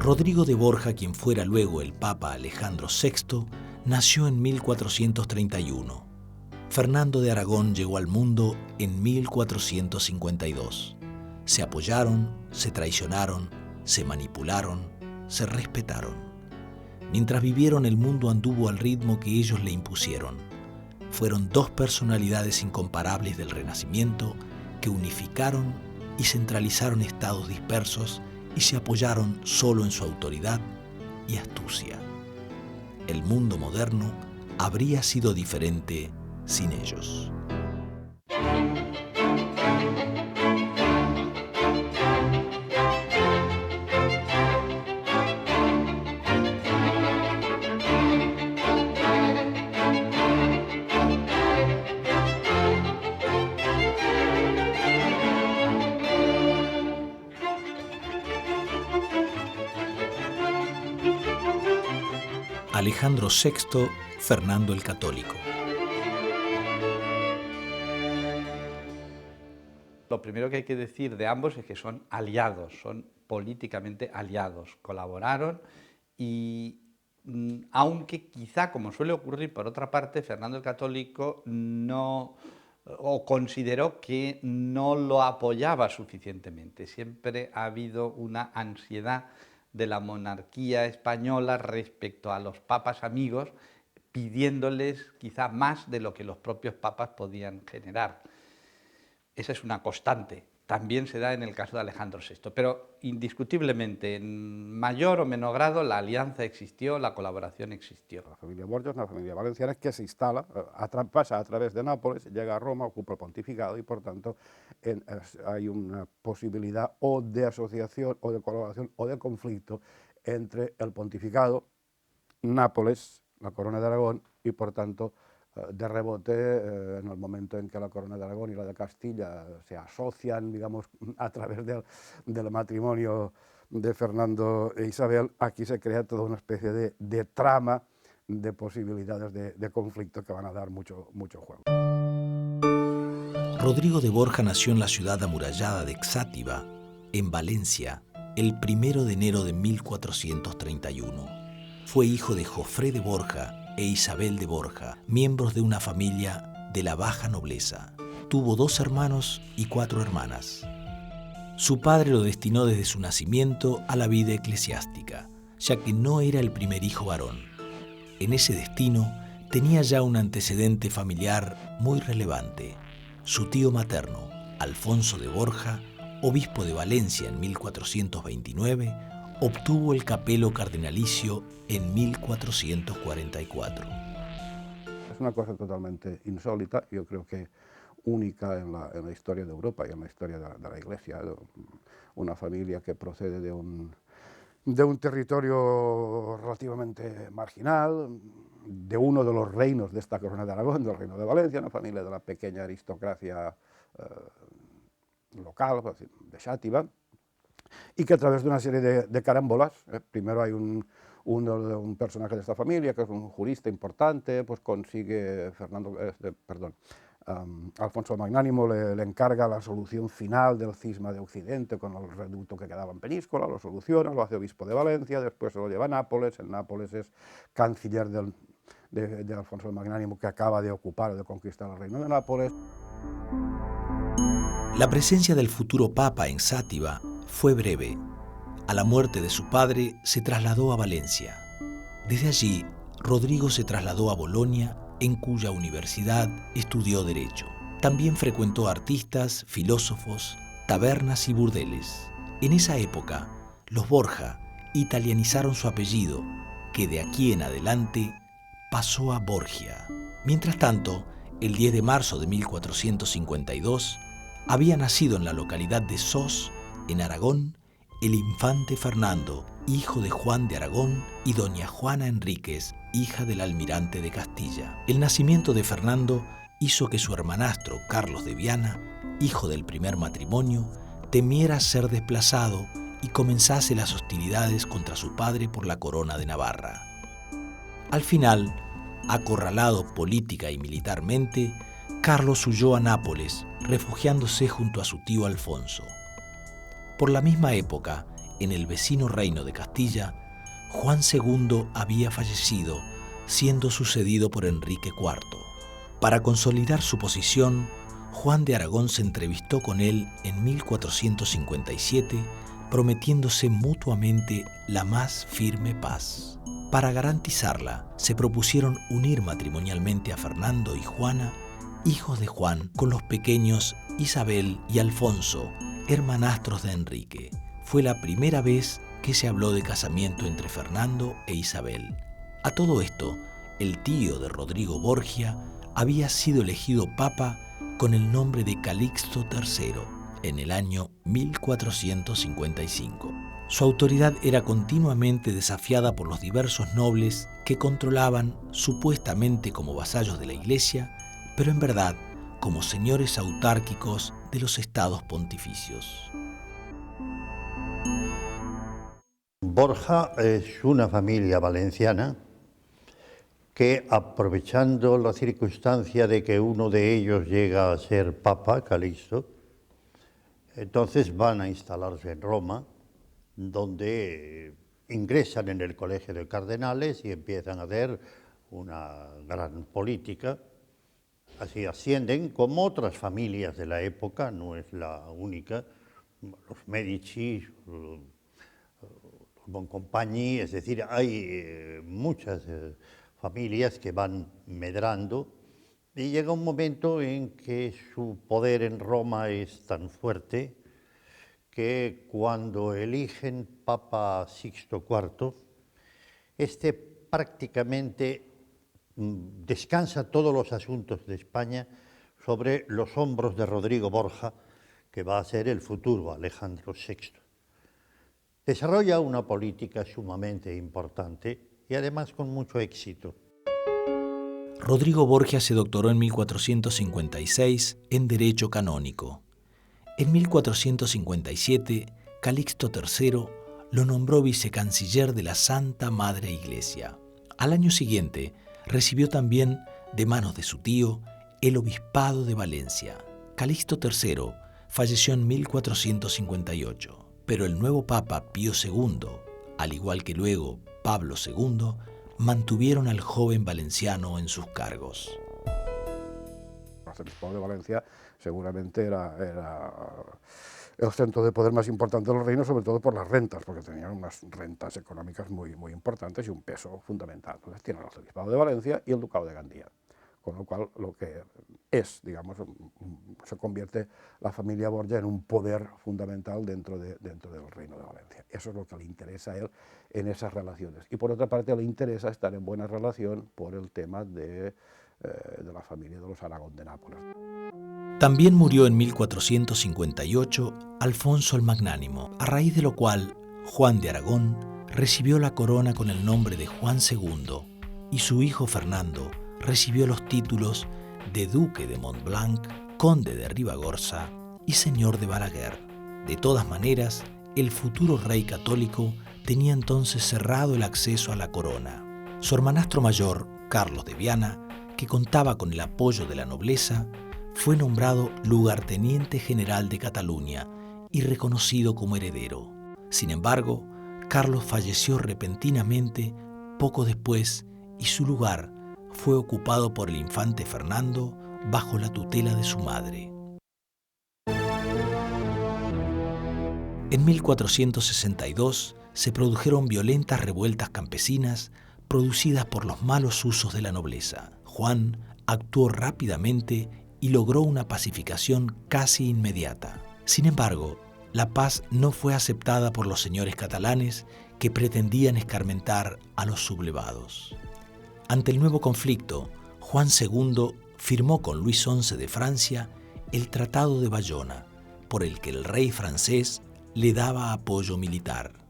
Rodrigo de Borja, quien fuera luego el Papa Alejandro VI, nació en 1431. Fernando de Aragón llegó al mundo en 1452. Se apoyaron, se traicionaron, se manipularon, se respetaron. Mientras vivieron, el mundo anduvo al ritmo que ellos le impusieron. Fueron dos personalidades incomparables del Renacimiento que unificaron y centralizaron estados dispersos y se apoyaron solo en su autoridad y astucia. El mundo moderno habría sido diferente sin ellos. Alejandro VI, Fernando el Católico. Lo primero que hay que decir de ambos es que son aliados, son políticamente aliados, colaboraron y aunque quizá, como suele ocurrir por otra parte, Fernando el Católico consideró que no lo apoyaba suficientemente. Siempre ha habido una ansiedad de la monarquía española respecto a los papas amigos, pidiéndoles quizá más de lo que los propios papas podían generar. Esa es una constante. También se da en el caso de Alejandro VI, pero indiscutiblemente, en mayor o menor grado, la alianza existió, la colaboración existió. La familia Borgia es una familia valenciana que se instala, pasa a través de Nápoles, llega a Roma, ocupa el pontificado y por tanto hay una posibilidad o de asociación o de colaboración o de conflicto entre el pontificado, Nápoles, la corona de Aragón y por tanto de rebote, en el momento en que la corona de Aragón y la de Castilla se asocian, digamos, a través del matrimonio de Fernando e Isabel, aquí se crea toda una especie de trama de posibilidades de conflicto que van a dar mucho juego. Rodrigo de Borja nació en la ciudad amurallada de Xàtiva, en Valencia, el 1 de enero de 1431. Fue hijo de Jofré de Borja e Isabel de Borja, miembros de una familia de la baja nobleza. Tuvo 2 hermanos y 4 hermanas. Su padre lo destinó desde su nacimiento a la vida eclesiástica, ya que no era el primer hijo varón. En ese destino tenía ya un antecedente familiar muy relevante. Su tío materno, Alfonso de Borja, obispo de Valencia en 1429, obtuvo el capelo cardenalicio en 1444. Es una cosa totalmente insólita, yo creo que única en la historia de Europa y en la historia de la Iglesia. Una familia que procede de un territorio relativamente marginal, de uno de los reinos de esta corona de Aragón, del reino de Valencia, una familia de la pequeña aristocracia local, de Xàtiva, y que a través de una serie de carambolas, primero hay un personaje de esta familia que es un jurista importante, pues consigue Alfonso el Magnánimo le encarga la solución final del cisma de Occidente con el reducto que quedaba en Peñíscola, lo soluciona, lo hace obispo de Valencia, después se lo lleva a Nápoles, en Nápoles es canciller de Alfonso el Magnánimo, que acaba de ocupar o de conquistar el reino de Nápoles. La presencia del futuro papa en Xàtiva fue breve. A la muerte de su padre se trasladó a Valencia. Desde allí, Rodrigo se trasladó a Bolonia, en cuya universidad estudió Derecho. También frecuentó artistas, filósofos, tabernas y burdeles. En esa época, los Borja italianizaron su apellido, que de aquí en adelante pasó a Borgia. Mientras tanto, el 10 de marzo de 1452, había nacido en la localidad de Sos, en Aragón, el infante Fernando, hijo de Juan de Aragón y doña Juana Enríquez, hija del almirante de Castilla. El nacimiento de Fernando hizo que su hermanastro Carlos de Viana, hijo del primer matrimonio, temiera ser desplazado y comenzase las hostilidades contra su padre por la corona de Navarra. Al final, acorralado política y militarmente, Carlos huyó a Nápoles, refugiándose junto a su tío Alfonso. Por la misma época, en el vecino reino de Castilla, Juan II había fallecido, siendo sucedido por Enrique IV. Para consolidar su posición, Juan de Aragón se entrevistó con él en 1457, prometiéndose mutuamente la más firme paz. Para garantizarla, se propusieron unir matrimonialmente a Fernando y Juana, hijos de Juan, con los pequeños Isabel y Alfonso, hermanastros de Enrique. Fue la primera vez que se habló de casamiento entre Fernando e Isabel. A todo esto, el tío de Rodrigo Borgia había sido elegido papa con el nombre de Calixto III en el año 1455. Su autoridad era continuamente desafiada por los diversos nobles que controlaban supuestamente como vasallos de la Iglesia, pero en verdad como señores autárquicos de los estados pontificios. Borja es una familia valenciana que, aprovechando la circunstancia de que uno de ellos llega a ser papa, Calixto, entonces van a instalarse en Roma, donde ingresan en el Colegio de Cardenales y empiezan a hacer una gran política. Así ascienden, como otras familias de la época, no es la única, los Medici, los Boncompagni, es decir, hay muchas familias que van medrando y llega un momento en que su poder en Roma es tan fuerte que cuando eligen Papa Sixto IV, este prácticamente descansa todos los asuntos de España sobre los hombros de Rodrigo Borja, que va a ser el futuro Alejandro VI. Desarrolla una política sumamente importante y además con mucho éxito. Rodrigo Borgia se doctoró en 1456 en Derecho Canónico. En 1457, Calixto III lo nombró vicecanciller de la Santa Madre Iglesia. Al año siguiente, recibió también, de manos de su tío, el obispado de Valencia. Calixto III falleció en 1458, pero el nuevo Papa Pío II, al igual que luego Pablo II, mantuvieron al joven valenciano en sus cargos. El arzobispado de Valencia seguramente era el centro de poder más importante del reino, sobre todo por las rentas, porque tenían unas rentas económicas muy importantes y un peso fundamental. Entonces tienen el arzobispado de Valencia y el ducado de Gandía, con lo cual lo que es, digamos, se convierte la familia Borgia en un poder fundamental dentro del reino de Valencia. Eso es lo que le interesa a él en esas relaciones. Y por otra parte le interesa estar en buena relación por el tema de la familia de los Aragón de Nápoles. También murió en 1458 Alfonso el Magnánimo, a raíz de lo cual Juan de Aragón recibió la corona con el nombre de Juan II y su hijo Fernando recibió los títulos de Duque de Montblanc, Conde de Ribagorza y Señor de Balaguer. De todas maneras, el futuro rey católico tenía entonces cerrado el acceso a la corona. Su hermanastro mayor, Carlos de Viana, que contaba con el apoyo de la nobleza, fue nombrado lugarteniente general de Cataluña y reconocido como heredero. Sin embargo, Carlos falleció repentinamente poco después y su lugar fue ocupado por el infante Fernando bajo la tutela de su madre. En 1462 se produjeron violentas revueltas campesinas producidas por los malos usos de la nobleza. Juan actuó rápidamente y logró una pacificación casi inmediata. Sin embargo, la paz no fue aceptada por los señores catalanes que pretendían escarmentar a los sublevados. Ante el nuevo conflicto, Juan II firmó con Luis XI de Francia el Tratado de Bayona, por el que el rey francés le daba apoyo militar.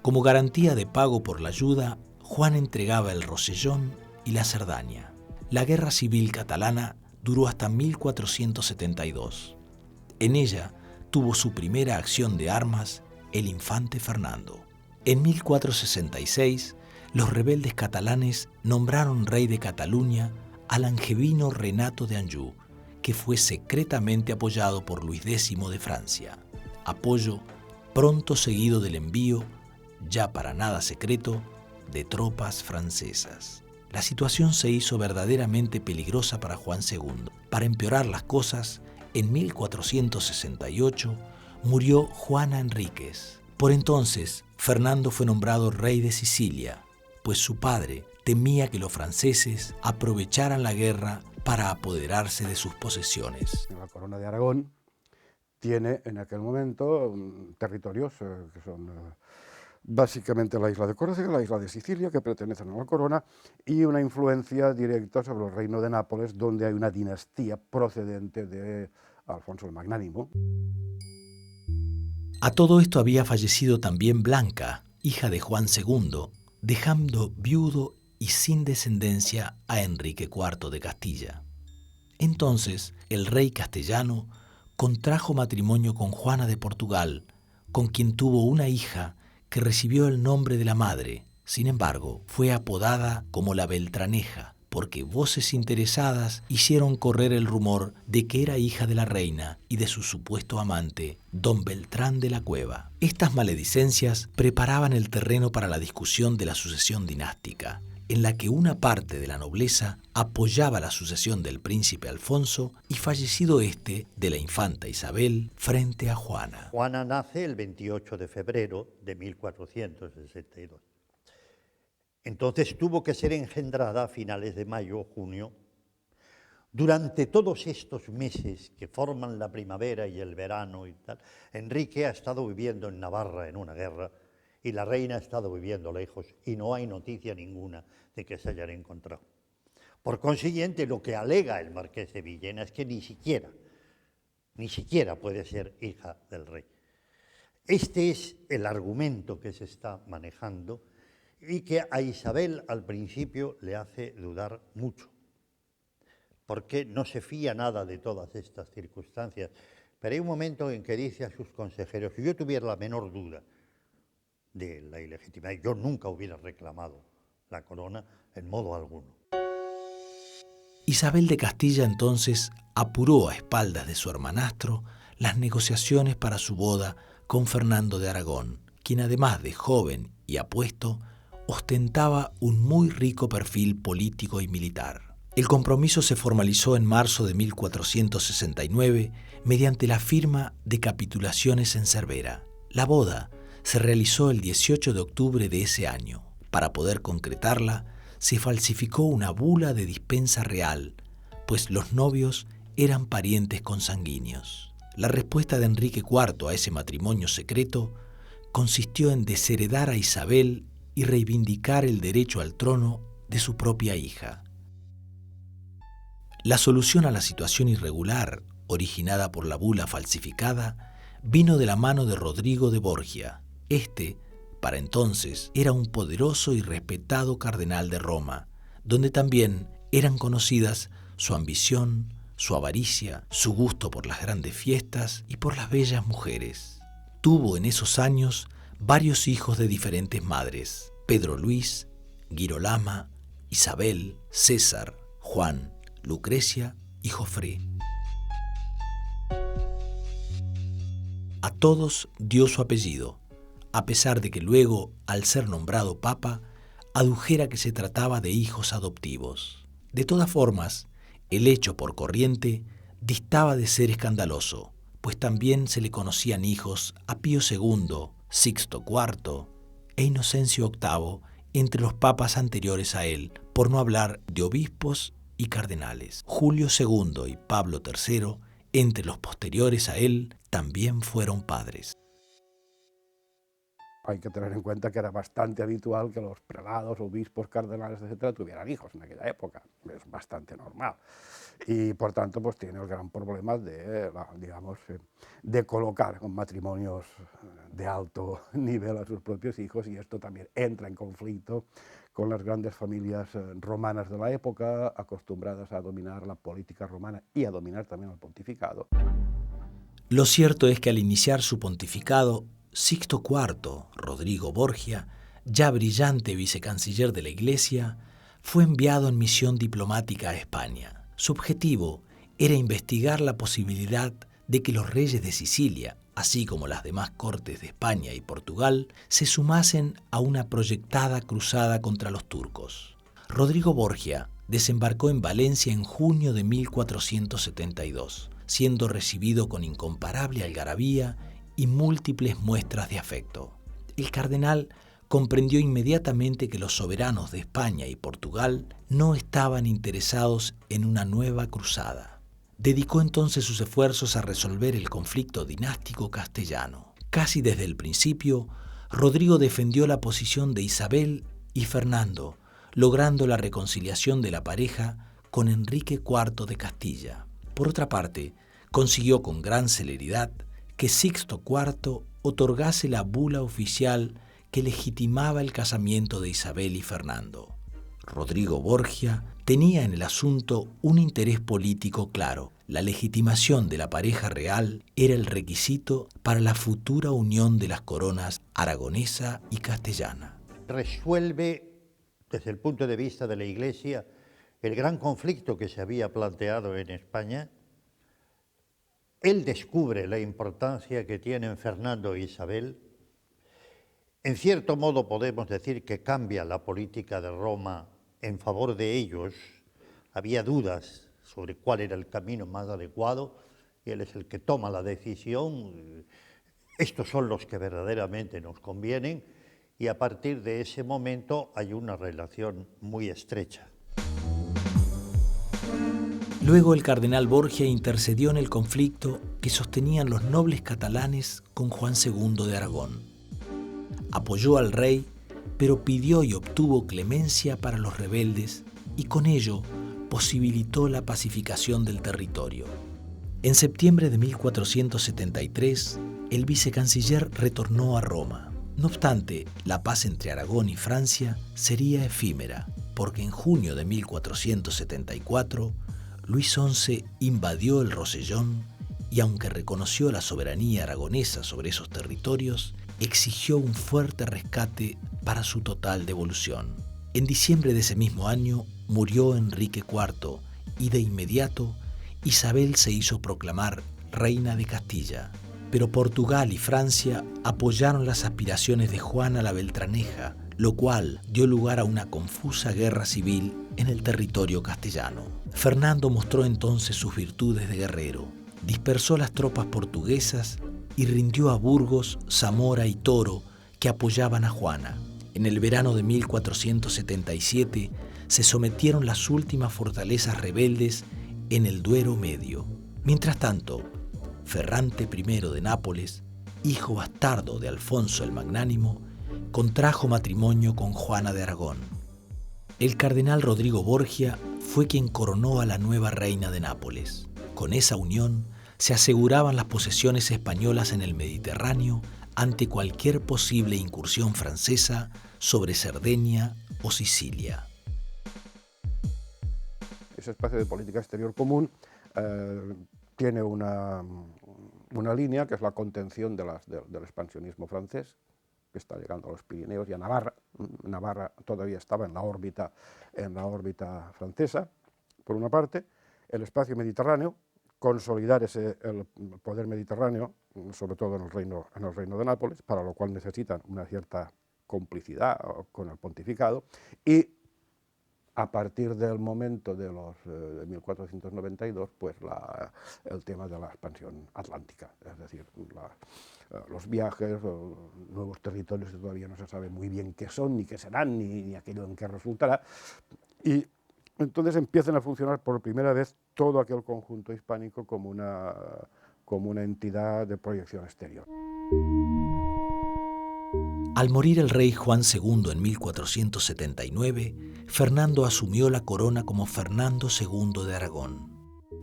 Como garantía de pago por la ayuda, Juan entregaba el Rosellón y la Cerdaña. La guerra civil catalana duró hasta 1472. En ella tuvo su primera acción de armas el infante Fernando. En 1466, los rebeldes catalanes nombraron rey de Cataluña al angevino Renato de Anjou, que fue secretamente apoyado por Luis X de Francia, apoyo pronto seguido del envío, ya para nada secreto, de tropas francesas. La situación se hizo verdaderamente peligrosa para Juan II. Para empeorar las cosas, en 1468 murió Juana Enríquez. Por entonces, Fernando fue nombrado rey de Sicilia, pues su padre temía que los franceses aprovecharan la guerra para apoderarse de sus posesiones. La corona de Aragón tiene en aquel momento territorios que son básicamente la isla de Córcega, la isla de Sicilia, que pertenecen a la corona, y una influencia directa sobre el reino de Nápoles, donde hay una dinastía procedente de Alfonso el Magnánimo. A todo esto había fallecido también Blanca, hija de Juan II, dejando viudo y sin descendencia a Enrique IV de Castilla. Entonces, el rey castellano contrajo matrimonio con Juana de Portugal, con quien tuvo una hija que recibió el nombre de la madre. Sin embargo, fue apodada como la Beltraneja, porque voces interesadas hicieron correr el rumor de que era hija de la reina y de su supuesto amante, don Beltrán de la Cueva. Estas maledicencias preparaban el terreno para la discusión de la sucesión dinástica, en la que una parte de la nobleza apoyaba la sucesión del príncipe Alfonso y, fallecido éste, de la infanta Isabel frente a Juana. Juana nace el 28 de febrero de 1462. Entonces tuvo que ser engendrada a finales de mayo o junio. Durante todos estos meses que forman la primavera y el verano y tal, Enrique ha estado viviendo en Navarra en una guerra y la reina ha estado viviendo lejos y no hay noticia ninguna de que se hayan encontrado. Por consiguiente, lo que alega el marqués de Villena es que ni siquiera puede ser hija del rey. Este es el argumento que se está manejando y que a Isabel al principio le hace dudar mucho, porque no se fía nada de todas estas circunstancias. Pero hay un momento en que dice a sus consejeros: si yo tuviera la menor duda de la ilegitimidad, yo nunca hubiera reclamado la corona en modo alguno. Isabel de Castilla entonces apuró a espaldas de su hermanastro las negociaciones para su boda con Fernando de Aragón, quien además de joven y apuesto, ostentaba un muy rico perfil político y militar. El compromiso se formalizó en marzo de 1469 mediante la firma de capitulaciones en Cervera. La boda se realizó el 18 de octubre de ese año. Para poder concretarla, se falsificó una bula de dispensa real, pues los novios eran parientes consanguíneos. La respuesta de Enrique IV a ese matrimonio secreto consistió en desheredar a Isabel y reivindicar el derecho al trono de su propia hija. La solución a la situación irregular originada por la bula falsificada vino de la mano de Rodrigo de Borgia. Este, para entonces, era un poderoso y respetado cardenal de Roma, donde también eran conocidas su ambición, su avaricia, su gusto por las grandes fiestas y por las bellas mujeres. Tuvo en esos años varios hijos de diferentes madres: Pedro Luis, Girolama, Isabel, César, Juan, Lucrecia y Jofré. A todos dio su apellido, a pesar de que luego, al ser nombrado papa, adujera que se trataba de hijos adoptivos. De todas formas, el hecho por corriente distaba de ser escandaloso, pues también se le conocían hijos a Pío II, Sixto IV e Inocencio VIII entre los papas anteriores a él, por no hablar de obispos y cardenales. Julio II y Pablo III, entre los posteriores a él, también fueron padres. Hay que tener en cuenta que era bastante habitual que los prelados, obispos, cardenales, etcétera, tuvieran hijos en aquella época. Es bastante normal. Y por tanto, pues tiene el gran problema de, digamos, de colocar con matrimonios de alto nivel a sus propios hijos, y esto también entra en conflicto con las grandes familias romanas de la época, acostumbradas a dominar la política romana y a dominar también el pontificado. Lo cierto es que al iniciar su pontificado, Sixto IV, Rodrigo Borgia, ya brillante vicecanciller de la Iglesia, fue enviado en misión diplomática a España. Su objetivo era investigar la posibilidad de que los reyes de Sicilia, así como las demás cortes de España y Portugal, se sumasen a una proyectada cruzada contra los turcos. Rodrigo Borgia desembarcó en Valencia en junio de 1472, siendo recibido con incomparable algarabía y múltiples muestras de afecto. El cardenal comprendió inmediatamente que los soberanos de España y Portugal no estaban interesados en una nueva cruzada. Dedicó entonces sus esfuerzos a resolver el conflicto dinástico castellano. Casi desde el principio, Rodrigo defendió la posición de Isabel y Fernando, logrando la reconciliación de la pareja con Enrique IV de Castilla. Por otra parte, consiguió con gran celeridad que Sixto IV otorgase la bula oficial que legitimaba el casamiento de Isabel y Fernando. Rodrigo Borgia tenía en el asunto un interés político claro. La legitimación de la pareja real era el requisito para la futura unión de las coronas aragonesa y castellana. Resuelve, desde el punto de vista de la Iglesia, el gran conflicto que se había planteado en España. Él descubre la importancia que tienen Fernando e Isabel. En cierto modo podemos decir que cambia la política de Roma en favor de ellos. Había dudas sobre cuál era el camino más adecuado y él es el que toma la decisión. Estos son los que verdaderamente nos convienen y a partir de ese momento hay una relación muy estrecha. Luego el cardenal Borgia intercedió en el conflicto que sostenían los nobles catalanes con Juan II de Aragón. Apoyó al rey, pero pidió y obtuvo clemencia para los rebeldes y con ello posibilitó la pacificación del territorio. En septiembre de 1473, el vicecanciller retornó a Roma. No obstante, la paz entre Aragón y Francia sería efímera, porque en junio de 1474, Luis XI invadió el Rosellón y, aunque reconoció la soberanía aragonesa sobre esos territorios, exigió un fuerte rescate para su total devolución. En diciembre de ese mismo año murió Enrique IV y de inmediato Isabel se hizo proclamar reina de Castilla. Pero Portugal y Francia apoyaron las aspiraciones de Juana la Beltraneja, lo cual dio lugar a una confusa guerra civil en el territorio castellano. Fernando mostró entonces sus virtudes de guerrero, dispersó las tropas portuguesas y rindió a Burgos, Zamora y Toro, que apoyaban a Juana. En el verano de 1477 se sometieron las últimas fortalezas rebeldes en el Duero Medio. Mientras tanto, Ferrante I de Nápoles, hijo bastardo de Alfonso el Magnánimo, contrajo matrimonio con Juana de Aragón. El cardenal Rodrigo Borgia fue quien coronó a la nueva reina de Nápoles. Con esa unión se aseguraban las posesiones españolas en el Mediterráneo ante cualquier posible incursión francesa sobre Cerdeña o Sicilia. Ese espacio de política exterior común tiene una línea que es la contención del expansionismo francés, que está llegando a los Pirineos y a Navarra. Navarra todavía estaba en la órbita francesa, por una parte. El espacio mediterráneo, consolidar el poder mediterráneo, sobre todo en el reino de Nápoles, para lo cual necesitan una cierta complicidad con el pontificado, y a partir del momento de 1492, pues el tema de la expansión atlántica, es decir, los viajes, nuevos territorios que todavía no se sabe muy bien qué son, ni qué serán, ni aquello en qué resultará, y entonces empiezan a funcionar por primera vez todo aquel conjunto hispánico como una entidad de proyección exterior. Al morir el rey Juan II en 1479, Fernando asumió la corona como Fernando II de Aragón.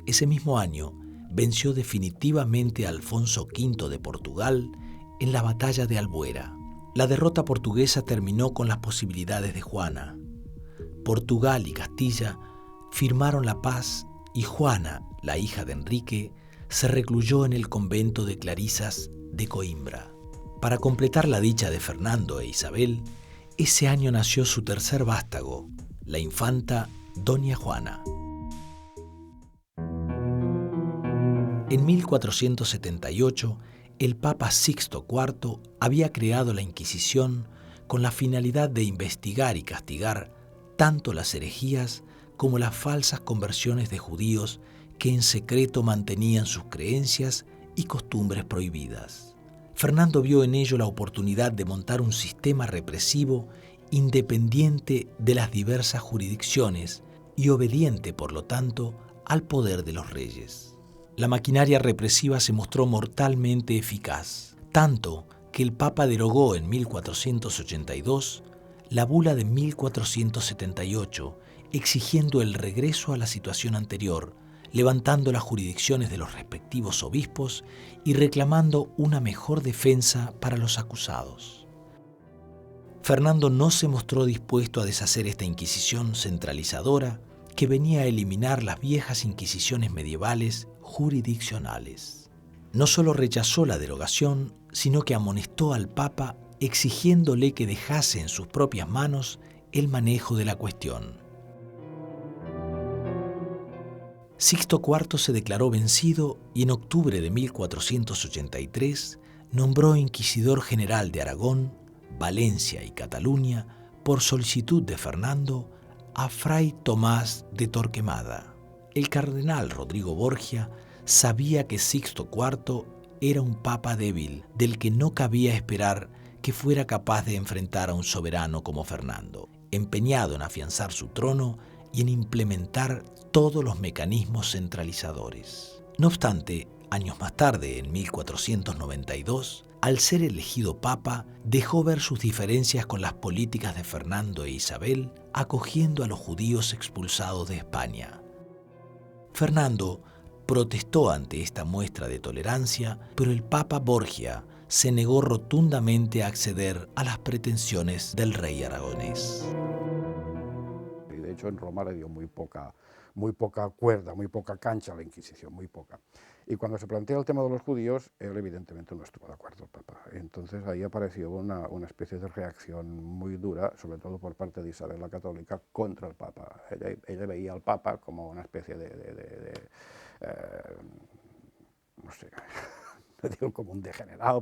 Ese mismo año venció definitivamente a Alfonso V de Portugal en la batalla de Albuera. La derrota portuguesa terminó con las posibilidades de Juana. Portugal y Castilla firmaron la paz y Juana, la hija de Enrique, se recluyó en el convento de Clarisas de Coimbra. Para completar la dicha de Fernando e Isabel, ese año nació su tercer vástago, la infanta Doña Juana. En 1478, el Papa Sixto IV había creado la Inquisición con la finalidad de investigar y castigar tanto las herejías como las falsas conversiones de judíos que en secreto mantenían sus creencias y costumbres prohibidas. Fernando vio en ello la oportunidad de montar un sistema represivo independiente de las diversas jurisdicciones y obediente, por lo tanto, al poder de los reyes. La maquinaria represiva se mostró mortalmente eficaz, tanto que el Papa derogó en 1482 la bula de 1478, exigiendo el regreso a la situación anterior, levantando las jurisdicciones de los respectivos obispos y reclamando una mejor defensa para los acusados. Fernando no se mostró dispuesto a deshacer esta Inquisición centralizadora que venía a eliminar las viejas inquisiciones medievales jurisdiccionales. No solo rechazó la derogación, sino que amonestó al Papa exigiéndole que dejase en sus propias manos el manejo de la cuestión. Sixto IV se declaró vencido y en octubre de 1483 nombró inquisidor general de Aragón, Valencia y Cataluña por solicitud de Fernando a Fray Tomás de Torquemada. El cardenal Rodrigo Borgia sabía que Sixto IV era un papa débil del que no cabía esperar que fuera capaz de enfrentar a un soberano como Fernando, empeñado en afianzar su trono y en implementar todos los mecanismos centralizadores. No obstante, años más tarde, en 1492, al ser elegido papa, dejó ver sus diferencias con las políticas de Fernando e Isabel, acogiendo a los judíos expulsados de España. Fernando protestó ante esta muestra de tolerancia, pero el Papa Borgia se negó rotundamente a acceder a las pretensiones del rey aragonés. Y de hecho en Roma le dio muy poca cuerda, muy poca cancha a la Inquisición, muy poca. Y cuando se plantea el tema de los judíos, él evidentemente no estuvo de acuerdo, el Papa. Entonces ahí apareció una especie de reacción muy dura, sobre todo por parte de Isabel la Católica, contra el Papa. Ella veía al Papa como una especie no sé, no digo como un degenerado,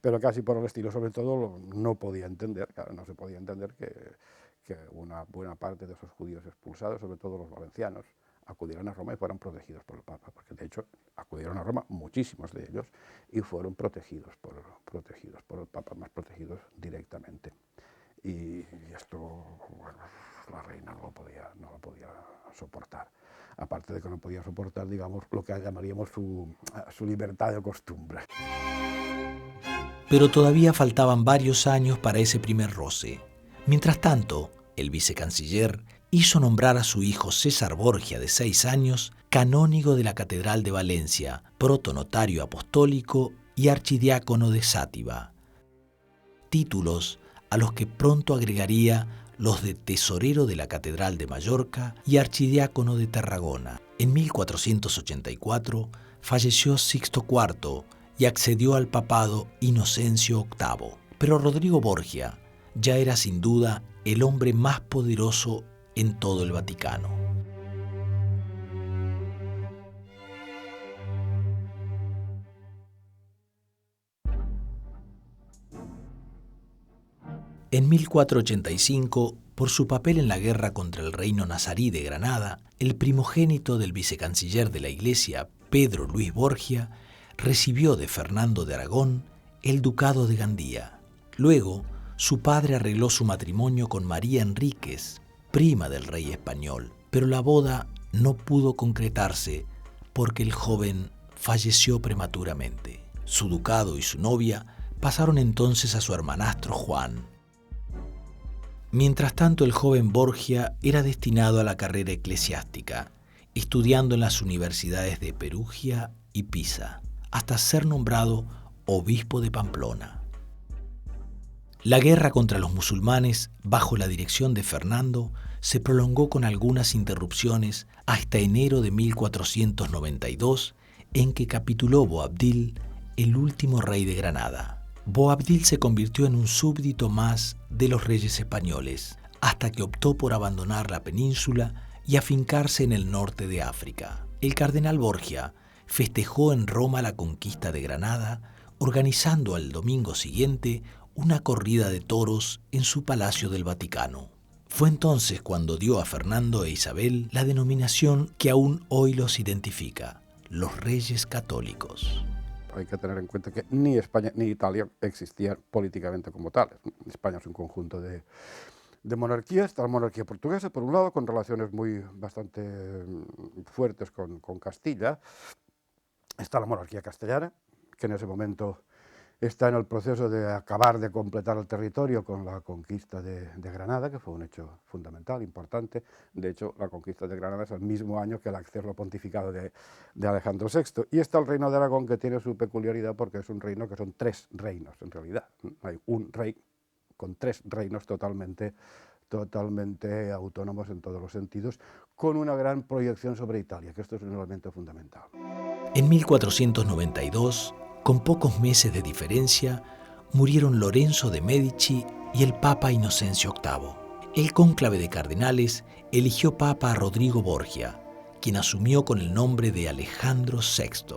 pero casi por el estilo. Sobre todo no podía entender, claro, no se podía entender que una buena parte de esos judíos expulsados, sobre todo los valencianos, acudieron a Roma y fueran protegidos por el Papa, porque de hecho acudieron a Roma muchísimos de ellos y fueron protegidos por el Papa, más protegidos directamente. Y esto, bueno, la reina no lo podía soportar. Aparte de que no podía soportar, digamos, lo que llamaríamos su libertad de costumbre. Pero todavía faltaban varios años para ese primer roce. Mientras tanto, el vicecanciller hizo nombrar a su hijo César Borgia, de 6 años, canónigo de la Catedral de Valencia, protonotario apostólico y archidiácono de Sátiva. Títulos a los que pronto agregaría los de tesorero de la Catedral de Mallorca y archidiácono de Tarragona. En 1484 falleció Sixto IV y accedió al papado Inocencio VIII. Pero Rodrigo Borgia ya era sin duda el hombre más poderoso en todo el Vaticano. En 1485, por su papel en la guerra contra el reino nazarí de Granada, el primogénito del vicecanciller de la Iglesia, Pedro Luis Borgia, recibió de Fernando de Aragón el ducado de Gandía. Luego, su padre arregló su matrimonio con María Enríquez, prima del rey español, pero la boda no pudo concretarse porque el joven falleció prematuramente. Su ducado y su novia pasaron entonces a su hermanastro Juan. Mientras tanto, el joven Borgia era destinado a la carrera eclesiástica, estudiando en las universidades de Perugia y Pisa, hasta ser nombrado obispo de Pamplona. La guerra contra los musulmanes, bajo la dirección de Fernando, se prolongó con algunas interrupciones hasta enero de 1492, en que capituló Boabdil, el último rey de Granada. Boabdil se convirtió en un súbdito más de los reyes españoles, hasta que optó por abandonar la península y afincarse en el norte de África. El cardenal Borgia festejó en Roma la conquista de Granada, organizando al domingo siguiente una corrida de toros en su Palacio del Vaticano. Fue entonces cuando dio a Fernando e Isabel la denominación que aún hoy los identifica, los Reyes Católicos. Hay que tener en cuenta que ni España ni Italia existían políticamente como tales. España es un conjunto de monarquías. Está la monarquía portuguesa, por un lado, con relaciones bastante fuertes con Castilla. Está la monarquía castellana, que en ese momento está en el proceso de acabar de completar el territorio con la conquista de Granada, que fue un hecho fundamental, importante. De hecho, la conquista de Granada es el mismo año que el acceso pontificado de Alejandro VI. Y está el reino de Aragón, que tiene su peculiaridad porque es un reino que son 3 reinos, en realidad. Hay un rey con 3 reinos totalmente autónomos en todos los sentidos, con una gran proyección sobre Italia, que esto es un elemento fundamental. En 1492, con pocos meses de diferencia, murieron Lorenzo de Medici y el Papa Inocencio VIII. El cónclave de cardenales eligió papa a Rodrigo Borgia, quien asumió con el nombre de Alejandro VI.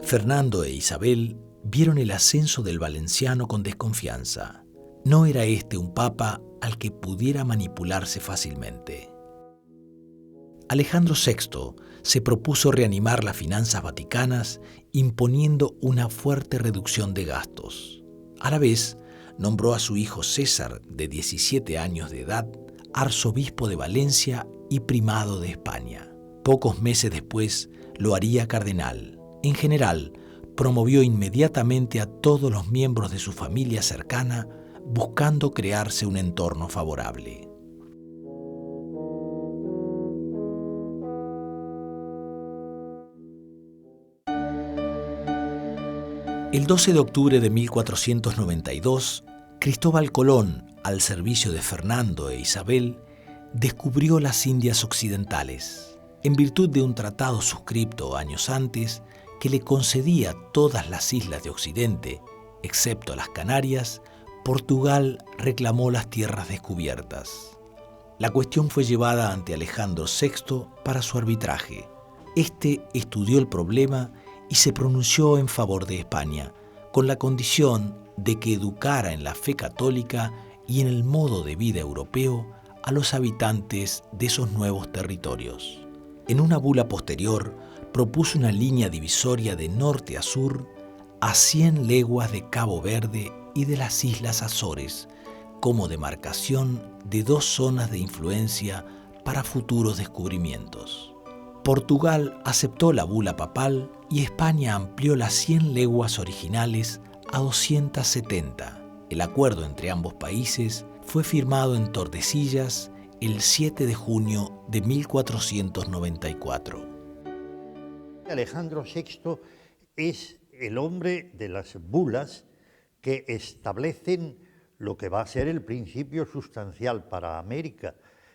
Fernando e Isabel vieron el ascenso del valenciano con desconfianza. No era este un papa al que pudiera manipularse fácilmente. Alejandro VI se propuso reanimar las finanzas vaticanas imponiendo una fuerte reducción de gastos. A la vez, nombró a su hijo César, de 17 años de edad, arzobispo de Valencia y primado de España. Pocos meses después lo haría cardenal. En general, promovió inmediatamente a todos los miembros de su familia cercana, buscando crearse un entorno favorable. El 12 de octubre de 1492, Cristóbal Colón, al servicio de Fernando e Isabel, descubrió las Indias Occidentales, en virtud de un tratado suscripto años antes que le concedía todas las islas de Occidente, excepto las Canarias. Portugal reclamó las tierras descubiertas. La cuestión fue llevada ante Alejandro VI para su arbitraje. Este estudió el problema y se pronunció en favor de España, con la condición de que educara en la fe católica y en el modo de vida europeo a los habitantes de esos nuevos territorios. En una bula posterior, propuso una línea divisoria de norte a sur a 100 leguas de Cabo Verde y de las Islas Azores, como demarcación de 2 zonas de influencia para futuros descubrimientos. Portugal aceptó la bula papal y España amplió las 100 leguas originales a 270. El acuerdo entre ambos países fue firmado en Tordesillas el 7 de junio de 1494. Alejandro VI es el hombre de las bulas que establecen lo que va a ser el principio sustancial para América,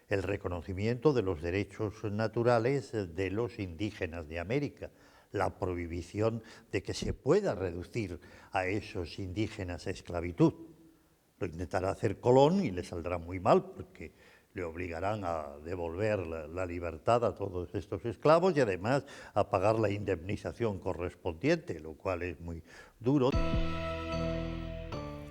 el reconocimiento de los derechos naturales de los indígenas de América, la prohibición de que se pueda reducir a esos indígenas a esclavitud. Lo intentará hacer Colón y le saldrá muy mal porque le obligarán a devolver la libertad a todos estos esclavos y además a pagar la indemnización correspondiente, lo cual es muy duro.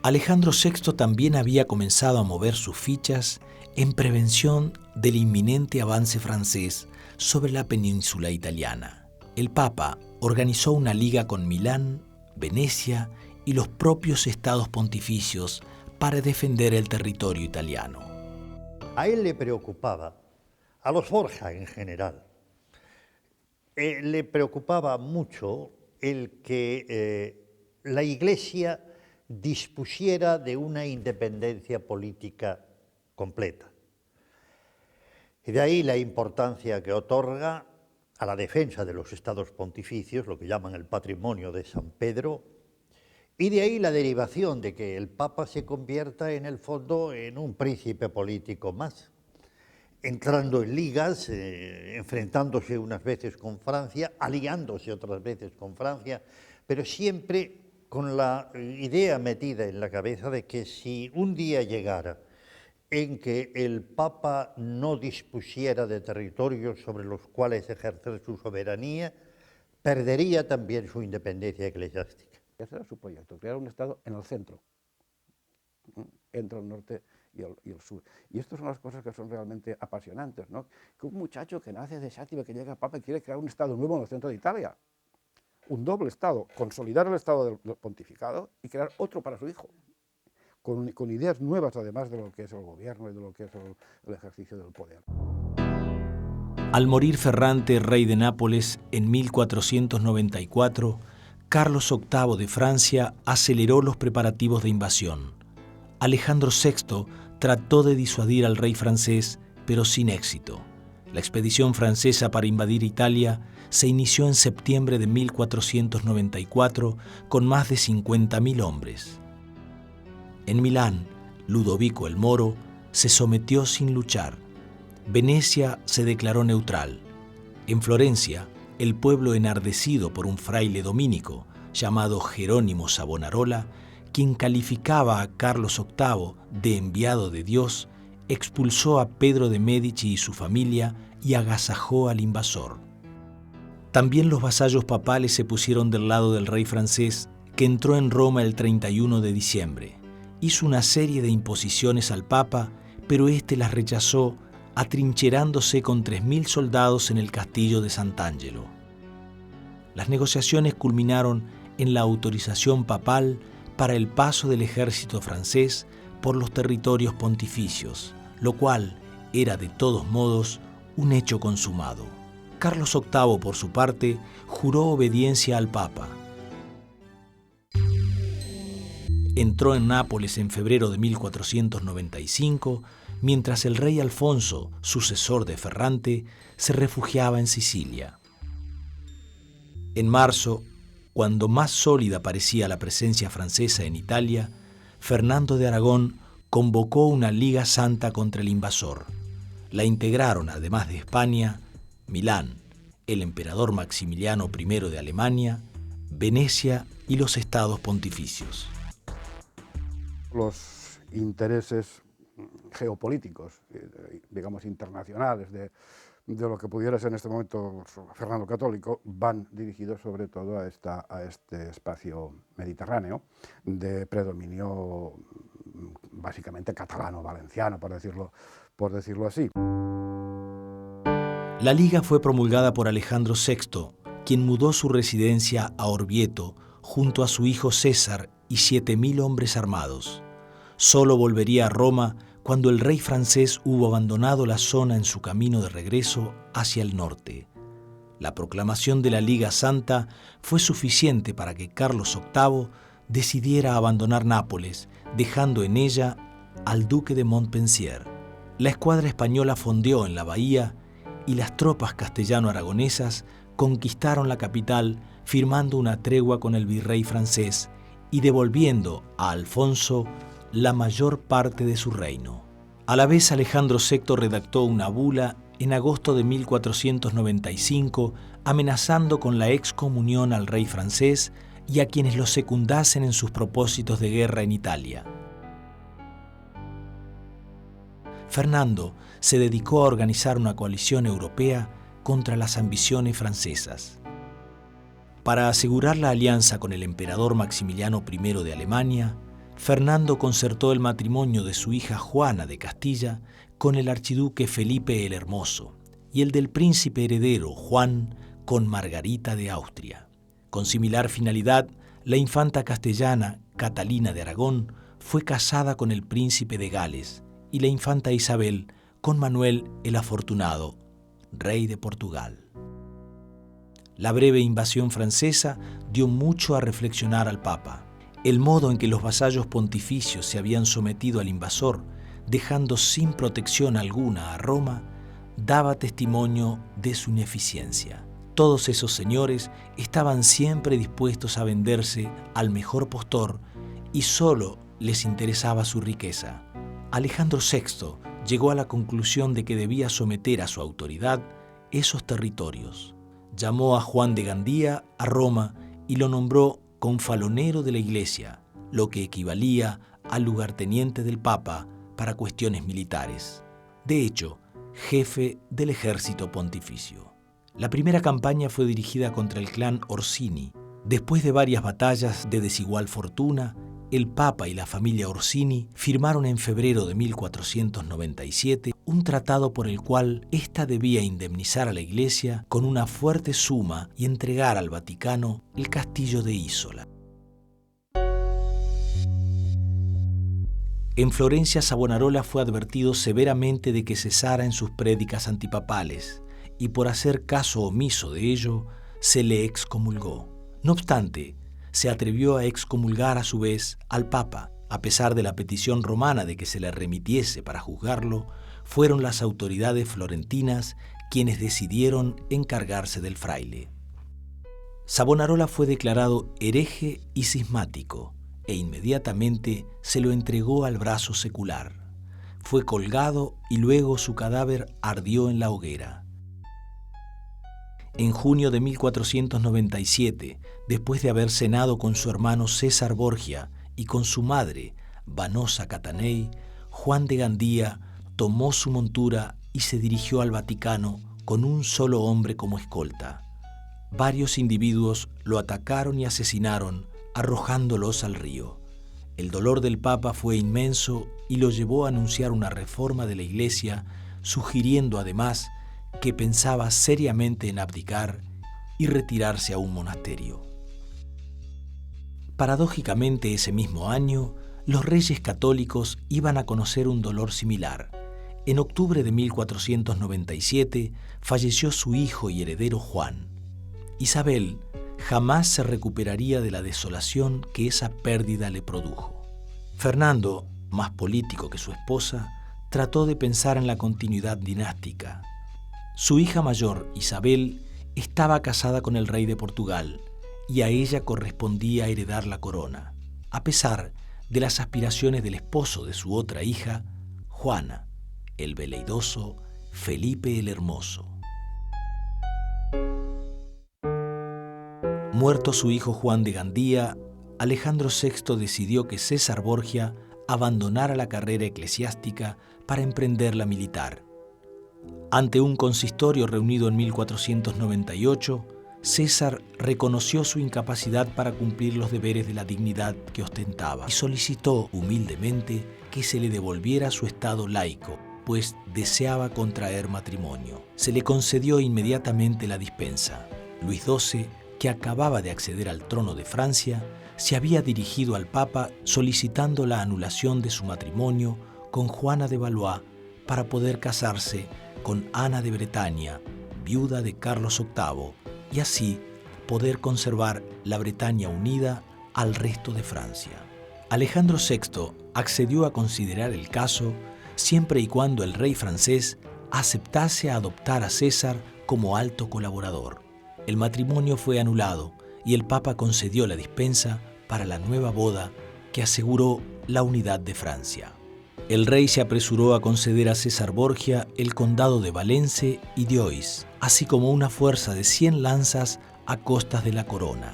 Alejandro VI también había comenzado a mover sus fichas en prevención del inminente avance francés sobre la península italiana. El Papa organizó una liga con Milán, Venecia y los propios estados pontificios para defender el territorio italiano. A él le preocupaba, a los Borja en general, le preocupaba mucho el que la Iglesia dispusiera de una independencia política completa. Y de ahí la importancia que otorga a la defensa de los estados pontificios, lo que llaman el patrimonio de San Pedro, y de ahí la derivación de que el Papa se convierta en el fondo en un príncipe político más, entrando en ligas, enfrentándose unas veces con Francia, aliándose otras veces con Francia, pero siempre con la idea metida en la cabeza de que si un día llegara en que el Papa no dispusiera de territorios sobre los cuales ejercer su soberanía, perdería también su independencia eclesiástica. Ese era su proyecto, crear un Estado en el centro, entre el norte y el sur. Y estas son las cosas que son realmente apasionantes, ¿no? Que un muchacho que nace de Sátiva, que llega a Papa, quiere crear un Estado nuevo en el centro de Italia. Un doble Estado, consolidar el Estado del pontificado y crear otro para su hijo, con ideas nuevas además de lo que es el gobierno y de lo que es el ejercicio del poder. Al morir Ferrante, rey de Nápoles, en 1494, Carlos VIII de Francia aceleró los preparativos de invasión. Alejandro VI trató de disuadir al rey francés, pero sin éxito. La expedición francesa para invadir Italia se inició en septiembre de 1494 con más de 50.000 hombres. En Milán, Ludovico el Moro se sometió sin luchar. Venecia se declaró neutral. En Florencia, el pueblo, enardecido por un fraile dominico llamado Jerónimo Savonarola, quien calificaba a Carlos VIII de enviado de Dios, expulsó a Pedro de Médici y su familia y agasajó al invasor. También los vasallos papales se pusieron del lado del rey francés, que entró en Roma el 31 de diciembre. Hizo una serie de imposiciones al Papa, pero éste las rechazó, atrincherándose con 3.000 soldados en el castillo de Sant'Angelo. Las negociaciones culminaron en la autorización papal para el paso del ejército francés por los territorios pontificios, lo cual era de todos modos un hecho consumado. Carlos VIII, por su parte, juró obediencia al Papa. Entró en Nápoles en febrero de 1495, mientras el rey Alfonso, sucesor de Ferrante, se refugiaba en Sicilia. En marzo, cuando más sólida parecía la presencia francesa en Italia, Fernando de Aragón convocó una Liga Santa contra el invasor. La integraron, además de España, Milán, el emperador Maximiliano I de Alemania, Venecia y los estados pontificios. Los intereses geopolíticos, digamos internacionales, de lo que pudiera ser en este momento Fernando Católico, van dirigidos sobre todo a este espacio mediterráneo de predominio básicamente catalano-valenciano, por decirlo así. La Liga fue promulgada por Alejandro VI, quien mudó su residencia a Orvieto junto a su hijo César y 7.000 hombres armados. Solo volvería a Roma cuando el rey francés hubo abandonado la zona en su camino de regreso hacia el norte. La proclamación de la Liga Santa fue suficiente para que Carlos VIII decidiera abandonar Nápoles, dejando en ella al duque de Montpensier. La escuadra española fondeó en la bahía y las tropas castellano-aragonesas conquistaron la capital, firmando una tregua con el virrey francés y devolviendo a Alfonso la mayor parte de su reino. A la vez, Alejandro VI redactó una bula en agosto de 1495 amenazando con la excomunión al rey francés y a quienes lo secundasen en sus propósitos de guerra en Italia. Fernando se dedicó a organizar una coalición europea contra las ambiciones francesas. Para asegurar la alianza con el emperador Maximiliano I de Alemania, Fernando concertó el matrimonio de su hija Juana de Castilla con el archiduque Felipe el Hermoso y el del príncipe heredero Juan con Margarita de Austria. Con similar finalidad, la infanta castellana Catalina de Aragón fue casada con el príncipe de Gales y la infanta Isabel con Manuel el Afortunado, rey de Portugal. La breve invasión francesa dio mucho a reflexionar al Papa. El modo en que los vasallos pontificios se habían sometido al invasor, dejando sin protección alguna a Roma, daba testimonio de su ineficiencia. Todos esos señores estaban siempre dispuestos a venderse al mejor postor y solo les interesaba su riqueza. Alejandro VI llegó a la conclusión de que debía someter a su autoridad esos territorios. Llamó a Juan de Gandía a Roma y lo nombró confalonero de la Iglesia, lo que equivalía al lugarteniente del Papa para cuestiones militares. De hecho, jefe del ejército pontificio. La primera campaña fue dirigida contra el clan Orsini. Después de varias batallas de desigual fortuna, el Papa y la familia Orsini firmaron en febrero de 1497 un tratado por el cual ésta debía indemnizar a la Iglesia con una fuerte suma y entregar al Vaticano el castillo de Isola. En Florencia, Savonarola fue advertido severamente de que cesara en sus prédicas antipapales, y por hacer caso omiso de ello, se le excomulgó. No obstante, se atrevió a excomulgar a su vez al Papa. A pesar de la petición romana de que se le remitiese para juzgarlo, fueron las autoridades florentinas quienes decidieron encargarse del fraile. Savonarola fue declarado hereje y cismático, e inmediatamente se lo entregó al brazo secular. Fue colgado y luego su cadáver ardió en la hoguera. En junio de 1497, después de haber cenado con su hermano César Borgia y con su madre, Vanosa Catanei, Juan de Gandía tomó su montura y se dirigió al Vaticano con un solo hombre como escolta. Varios individuos lo atacaron y asesinaron, arrojándolos al río. El dolor del Papa fue inmenso y lo llevó a anunciar una reforma de la Iglesia, sugiriendo además que pensaba seriamente en abdicar y retirarse a un monasterio. Paradójicamente, ese mismo año, los reyes católicos iban a conocer un dolor similar. En octubre de 1497 falleció su hijo y heredero Juan. Isabel jamás se recuperaría de la desolación que esa pérdida le produjo. Fernando, más político que su esposa, trató de pensar en la continuidad dinástica. Su hija mayor, Isabel, estaba casada con el rey de Portugal y a ella correspondía heredar la corona, a pesar de las aspiraciones del esposo de su otra hija, Juana, el veleidoso Felipe el Hermoso. Muerto su hijo Juan de Gandía, Alejandro VI decidió que César Borgia abandonara la carrera eclesiástica para emprender la militar. Ante un consistorio reunido en 1498, César reconoció su incapacidad para cumplir los deberes de la dignidad que ostentaba y solicitó humildemente que se le devolviera su estado laico, pues deseaba contraer matrimonio. Se le concedió inmediatamente la dispensa. Luis XII, que acababa de acceder al trono de Francia, se había dirigido al Papa solicitando la anulación de su matrimonio con Juana de Valois para poder casarse con Ana de Bretaña, viuda de Carlos VIII, y así poder conservar la Bretaña unida al resto de Francia. Alejandro VI accedió a considerar el caso siempre y cuando el rey francés aceptase adoptar a César como alto colaborador. El matrimonio fue anulado y el Papa concedió la dispensa para la nueva boda que aseguró la unidad de Francia. El rey se apresuró a conceder a César Borgia el condado de Valence y d'Oise, así como una fuerza de 100 lanzas a costas de la corona.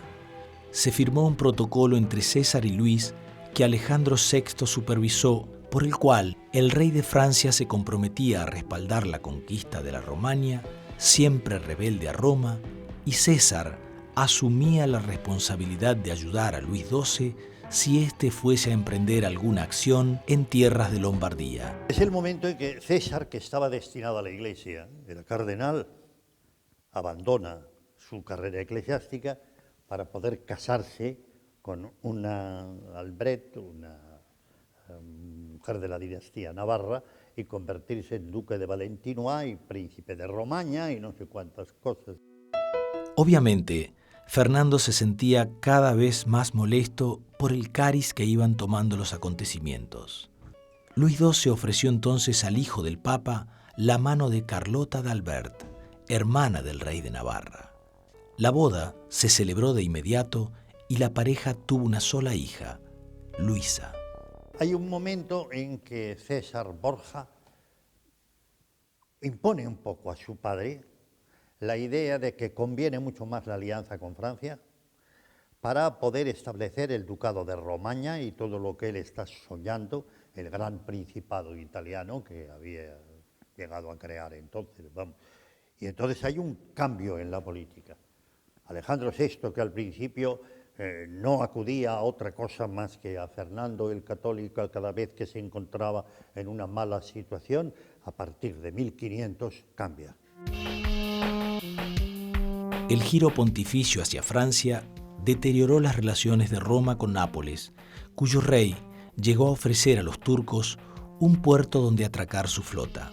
Se firmó un protocolo entre César y Luis que Alejandro VI supervisó, por el cual el rey de Francia se comprometía a respaldar la conquista de la Romagna, siempre rebelde a Roma, y César asumía la responsabilidad de ayudar a Luis XII si éste fuese a emprender alguna acción en tierras de Lombardía. Es el momento en que César, que estaba destinado a la Iglesia, era cardenal, abandona su carrera eclesiástica para poder casarse con una Albret, una mujer de la dinastía navarra, y convertirse en duque de Valentinois y príncipe de Romaña y no sé cuántas cosas. Obviamente, Fernando se sentía cada vez más molesto por el cariz que iban tomando los acontecimientos. Luis XII ofreció entonces al hijo del Papa la mano de Carlota d'Albert, hermana del rey de Navarra. La boda se celebró de inmediato y la pareja tuvo una sola hija, Luisa. Hay un momento en que César Borgia impone un poco a su padre la idea de que conviene mucho más la alianza con Francia para poder establecer el ducado de Romaña y todo lo que él está soñando el gran principado italiano que había llegado a crear entonces, vamos. Y entonces hay un cambio en la política. Alejandro VI, que al principio no acudía a otra cosa más que a Fernando el Católico cada vez que se encontraba en una mala situación, a partir de 1500 cambia. El giro pontificio hacia Francia deterioró las relaciones de Roma con Nápoles, cuyo rey llegó a ofrecer a los turcos un puerto donde atracar su flota.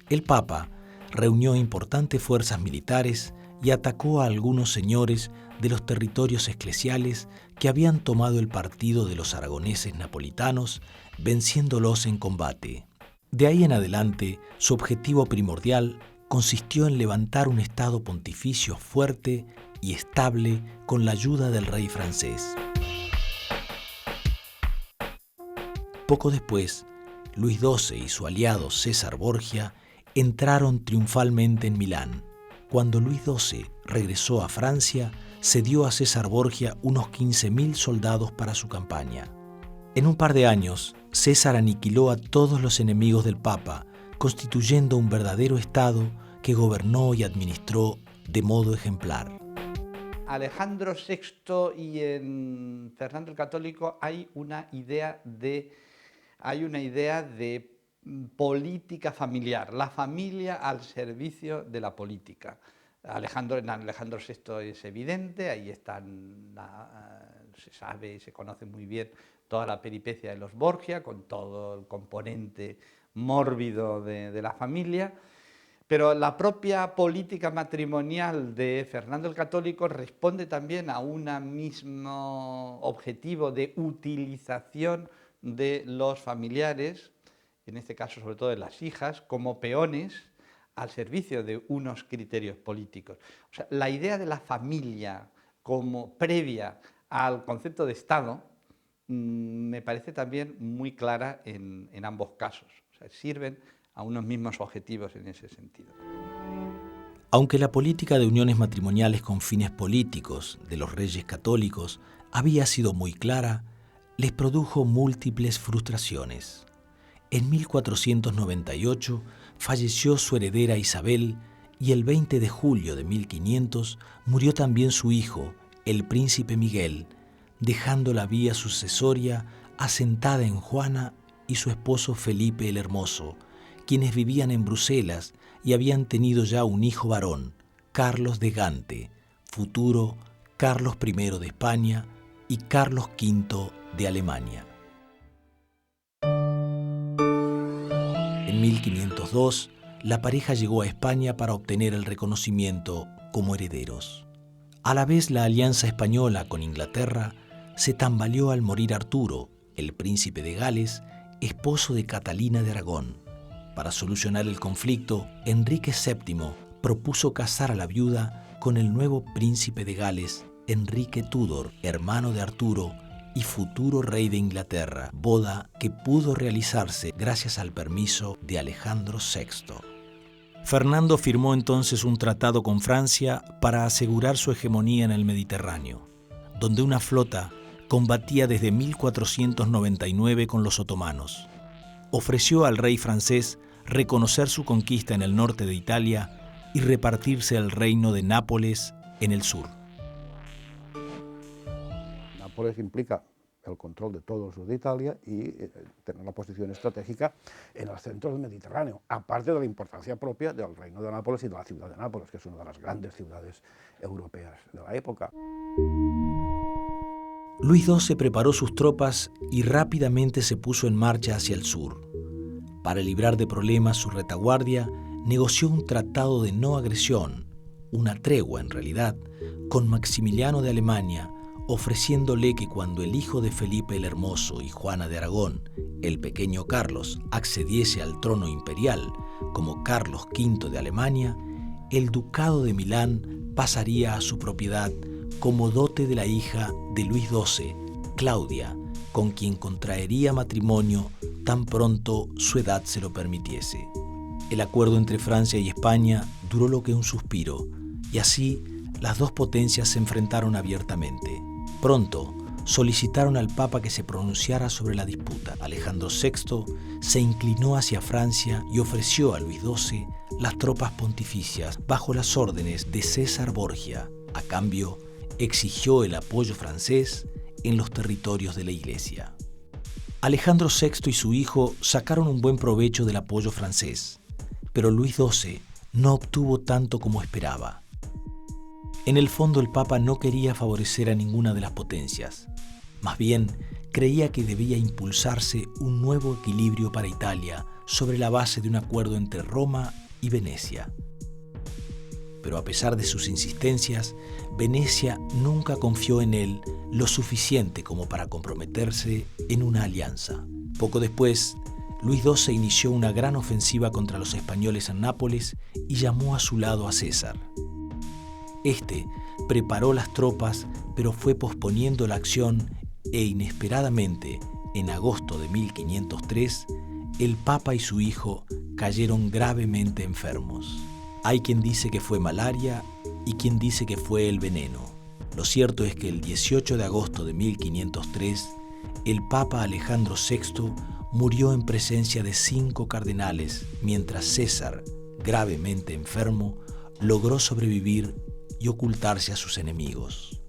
El Papa reunió importantes fuerzas militares y atacó a algunos señores de los territorios eclesiales que habían tomado el partido de los aragoneses napolitanos, venciéndolos en combate. De ahí en adelante, su objetivo primordial consistió en levantar un estado pontificio fuerte y estable con la ayuda del rey francés. Poco después, Luis XII y su aliado César Borgia entraron triunfalmente en Milán. Cuando Luis XII regresó a Francia, cedió a César Borgia unos 15.000 soldados para su campaña. En un par de años, César aniquiló a todos los enemigos del Papa, constituyendo un verdadero Estado que gobernó y administró de modo ejemplar. Alejandro VI y en Fernando el Católico hay una idea de política familiar, la familia al servicio de la política. En Alejandro VI es evidente, ahí están, se sabe, se conoce muy bien toda la peripecia de los Borgia, con todo el componente mórbido de la familia, pero la propia política matrimonial de Fernando el Católico responde también a un mismo objetivo de utilización de los familiares, en este caso sobre todo de las hijas, como peones al servicio de unos criterios políticos. O sea, la idea de la familia como previa al concepto de Estado me parece también muy clara en ambos casos. O sea, sirven a unos mismos objetivos en ese sentido. Aunque la política de uniones matrimoniales con fines políticos de los reyes católicos había sido muy clara, les produjo múltiples frustraciones. En 1498 falleció su heredera Isabel y el 20 de julio de 1500 murió también su hijo, el príncipe Miguel, dejando la vía sucesoria asentada en Juana y su esposo Felipe el Hermoso, quienes vivían en Bruselas y habían tenido ya un hijo varón, Carlos de Gante, futuro Carlos I de España y Carlos V de Alemania. En 1502, la pareja llegó a España para obtener el reconocimiento como herederos. A la vez, la alianza española con Inglaterra se tambaleó al morir Arturo, el príncipe de Gales, esposo de Catalina de Aragón. Para solucionar el conflicto, Enrique VII propuso casar a la viuda con el nuevo príncipe de Gales, Enrique Tudor, hermano de Arturo y futuro rey de Inglaterra, boda que pudo realizarse gracias al permiso de Alejandro VI. Fernando firmó entonces un tratado con Francia para asegurar su hegemonía en el Mediterráneo, donde una flota combatía desde 1499 con los otomanos. Ofreció al rey francés reconocer su conquista en el norte de Italia y repartirse el reino de Nápoles en el sur. Nápoles implica el control de todo el sur de Italia y tener una posición estratégica en el centro del Mediterráneo, aparte de la importancia propia del reino de Nápoles y de la ciudad de Nápoles, que es una de las grandes ciudades europeas de la época. Luis XII preparó sus tropas y rápidamente se puso en marcha hacia el sur. Para librar de problemas su retaguardia, negoció un tratado de no agresión, una tregua en realidad, con Maximiliano de Alemania, ofreciéndole que cuando el hijo de Felipe el Hermoso y Juana de Aragón, el pequeño Carlos, accediese al trono imperial como Carlos V de Alemania, el ducado de Milán pasaría a su propiedad como dote de la hija de Luis XII, Claudia, con quien contraería matrimonio tan pronto su edad se lo permitiese. El acuerdo entre Francia y España duró lo que un suspiro, y así las dos potencias se enfrentaron abiertamente. Pronto, solicitaron al Papa que se pronunciara sobre la disputa. Alejandro VI se inclinó hacia Francia y ofreció a Luis XII las tropas pontificias bajo las órdenes de César Borgia. A cambio, exigió el apoyo francés en los territorios de la Iglesia. Alejandro VI y su hijo sacaron un buen provecho del apoyo francés, pero Luis XII no obtuvo tanto como esperaba. En el fondo, el Papa no quería favorecer a ninguna de las potencias. Más bien, creía que debía impulsarse un nuevo equilibrio para Italia sobre la base de un acuerdo entre Roma y Venecia. Pero a pesar de sus insistencias, Venecia nunca confió en él lo suficiente como para comprometerse en una alianza. Poco después, Luis XII inició una gran ofensiva contra los españoles en Nápoles y llamó a su lado a César. Este preparó las tropas, pero fue posponiendo la acción e inesperadamente, en agosto de 1503, el Papa y su hijo cayeron gravemente enfermos. Hay quien dice que fue malaria y quien dice que fue el veneno. Lo cierto es que el 18 de agosto de 1503, el Papa Alejandro VI murió en presencia de 5 cardenales, mientras César, gravemente enfermo, logró sobrevivir y ocultarse a sus enemigos.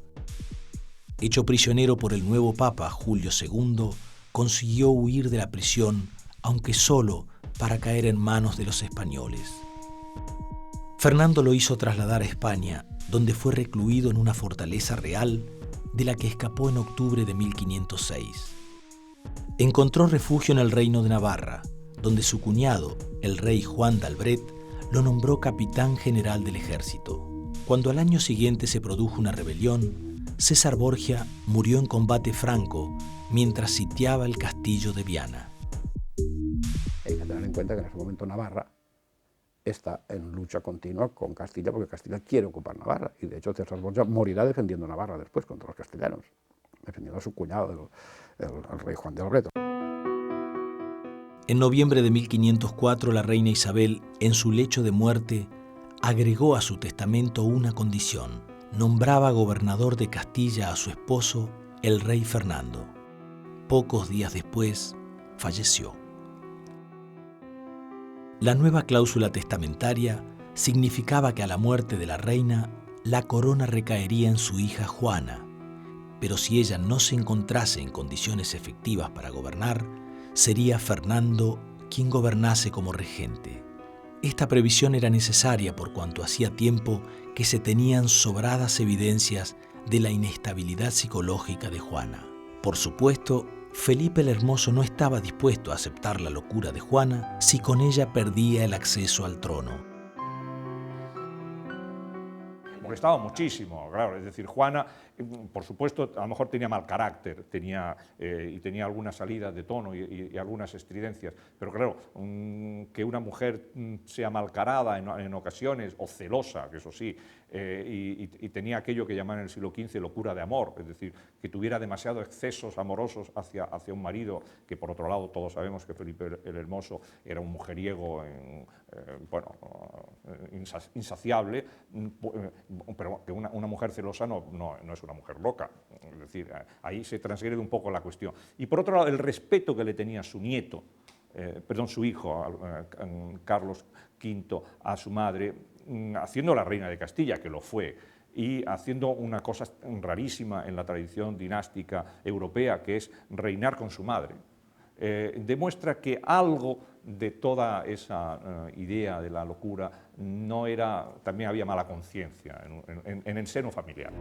Hecho prisionero por el nuevo Papa Julio II, consiguió huir de la prisión, aunque solo para caer en manos de los españoles. Fernando lo hizo trasladar a España, donde fue recluido en una fortaleza real de la que escapó en octubre de 1506. Encontró refugio en el reino de Navarra, donde su cuñado, el rey Juan de Albret, lo nombró capitán general del ejército. Cuando al año siguiente se produjo una rebelión, César Borgia murió en combate franco mientras sitiaba el castillo de Viana. Hay que tener en cuenta que en ese momento Navarra está en lucha continua con Castilla, porque Castilla quiere ocupar Navarra, y de hecho César Borgia morirá defendiendo Navarra después contra los castellanos, defendiendo a su cuñado, el rey Juan de Albret. En noviembre de 1504, la reina Isabel, en su lecho de muerte, agregó a su testamento una condición: nombraba gobernador de Castilla a su esposo, el rey Fernando. Pocos días después, falleció. La nueva cláusula testamentaria significaba que a la muerte de la reina, la corona recaería en su hija Juana, pero si ella no se encontrase en condiciones efectivas para gobernar, sería Fernando quien gobernase como regente. Esta previsión era necesaria por cuanto hacía tiempo que se tenían sobradas evidencias de la inestabilidad psicológica de Juana. Por supuesto, Felipe el Hermoso no estaba dispuesto a aceptar la locura de Juana si con ella perdía el acceso al trono. Molestaba muchísimo, claro, es decir, Juana, por supuesto, a lo mejor tenía mal carácter, tenía algunas salidas de tono y algunas estridencias, pero claro, que una mujer sea malcarada en ocasiones, o celosa, que eso sí, y tenía aquello que llaman en el siglo XV locura de amor, es decir, que tuviera demasiados excesos amorosos hacia un marido, que por otro lado todos sabemos que Felipe el Hermoso era un mujeriego, insaciable, pero que una mujer celosa no es una mujer loca, es decir, ahí se transgrede un poco la cuestión. Y por otro lado, el respeto que le tenía su hijo, Carlos V, a su madre, haciendo la reina de Castilla, que lo fue, y haciendo una cosa rarísima en la tradición dinástica europea, que es reinar con su madre. Demuestra que algo de toda esa idea de la locura no era, también había mala conciencia en el seno familiar.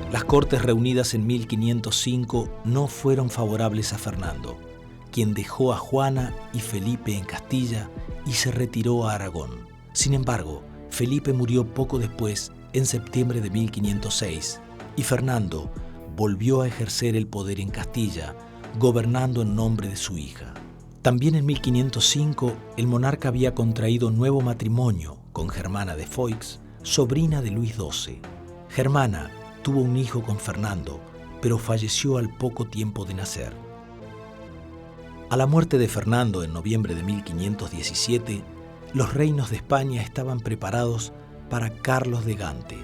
Las Cortes reunidas en 1505 no fueron favorables a Fernando, quien dejó a Juana y Felipe en Castilla y se retiró a Aragón. Sin embargo, Felipe murió poco después, en septiembre de 1506, y Fernando volvió a ejercer el poder en Castilla, gobernando en nombre de su hija. También en 1505, el monarca había contraído nuevo matrimonio con Germana de Foix, sobrina de Luis XII. Germana tuvo un hijo con Fernando, pero falleció al poco tiempo de nacer. A la muerte de Fernando en noviembre de 1517, los reinos de España estaban preparados para Carlos de Gante.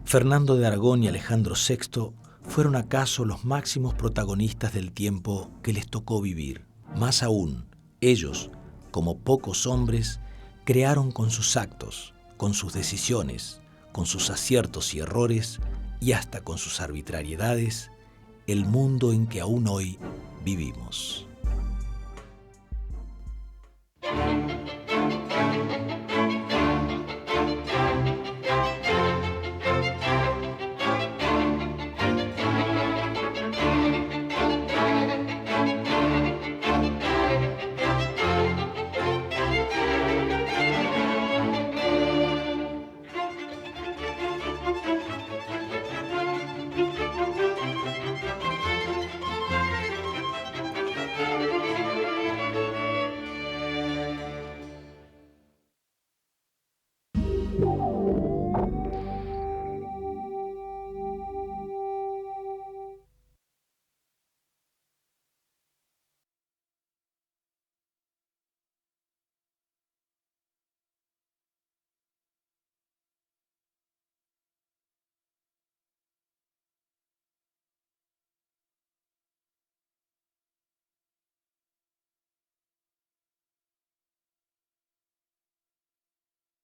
Fernando de Aragón y Alejandro VI fueron acaso los máximos protagonistas del tiempo que les tocó vivir. Más aún, ellos, como pocos hombres, crearon con sus actos, con sus decisiones, con sus aciertos y errores y hasta con sus arbitrariedades, el mundo en que aún hoy vivimos.